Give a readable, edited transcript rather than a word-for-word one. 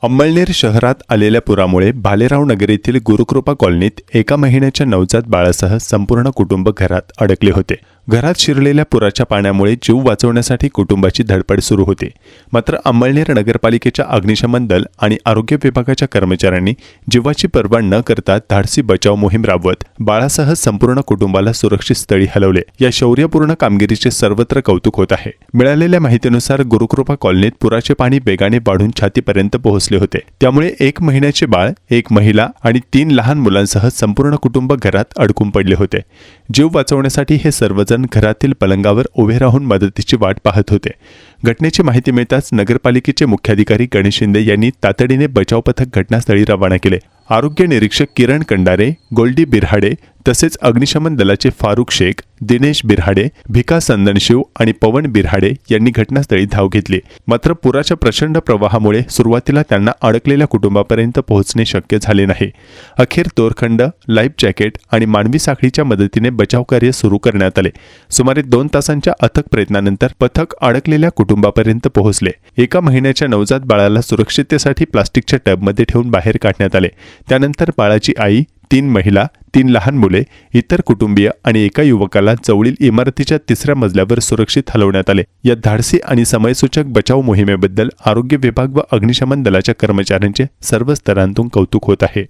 अंमळनेर शहरात आलेल्या पुरामुळे भालेराव नगर येथील गुरुकृपा कॉलनीत एका महिन्याच्या नवजात बाळासह संपूर्ण कुटुंब घरात अडकले होते। घरात शिरलेल्या पुराच्या पाण्यामुळे जीव वाचवण्यासाठी कुटुंबाची धडपड सुरू होती। मात्र अंमळनेर नगरपालिकेच्या अग्निशमन दल आणि आरोग्य विभागाच्या कर्मचाऱ्यांनी जीवाची पर्वा न करता धाडसी बचाव मोहीम राबवत बाळासह संपूर्ण कुटुंबाला सुरक्षित स्थळी हलवले। या शौर्यपूर्ण कामगिरीचे सर्वत्र कौतुक होत आहे। मिळालेल्या माहितीनुसार गुरुकृपा कॉलनीत पुराचे पाणी वेगाने वाढून छातीपर्यंत पोहोचले होते। त्यामुळे 1 महिन्याचे बाळ, 1 महिला आणि 3 लहान मुलांसह संपूर्ण कुटुंब घरात अडकून पडले होते। जीव वाचवण्यासाठी हे सर्वजण घरातील पलंगावर उभे राहून मदतीची वाट पाहत होते। घटनेची माहिती मिळताच नगरपालिकेचे मुख्याधिकारी गणेश शिंदे यांनी तातडीने बचाव पथक घटनास्थळी रवाना केले। आरोग्य निरीक्षक किरण कंडारे, गोल्डी बिरहाडे तसेच अग्निशमन दलाचे फारुख शेख, दिनेश बिरहाडे, भिका संदनशिव आणि पवन बिरहाडे यांनी घटनास्थळी धाव घेतली। मात्र पुराच्या प्रचंड प्रवाहामुळे सुरुवातीला त्यांना अडकलेल्या कुटुंबापर्यंत पोहोचणे शक्य झाले नाही। अखेर दोरखंड, लाईफ जॅकेट आणि मानवी साखळीच्या मदतीने बचाव कार्य सुरू करण्यात आले। सुमारे 2 तासांच्या अथक प्रयत्नानंतर पथक अडकलेल्या कुटुंबापर्यंत पोहोचले। 1 महिन्याच्या नवजात बाळाला सुरक्षिततेसाठी प्लास्टिकच्या टबमध्ये ठेवून बाहेर काढण्यात आले। त्यानंतर बाळाची आई, 3 महिला, 3 लहान मुले, इतर कुटुंबीय आणि एका युवकाला जवळील इमारतीच्या 3ऱ्या मजल्यावर सुरक्षित हलवण्यात आले। या धाडसी आणि समयसूचक बचाव मोहिमेबद्दल आरोग्य विभाग व अग्निशमन दलाच्या कर्मचाऱ्यांचे सर्व स्तरांतून कौतुक होत आहे।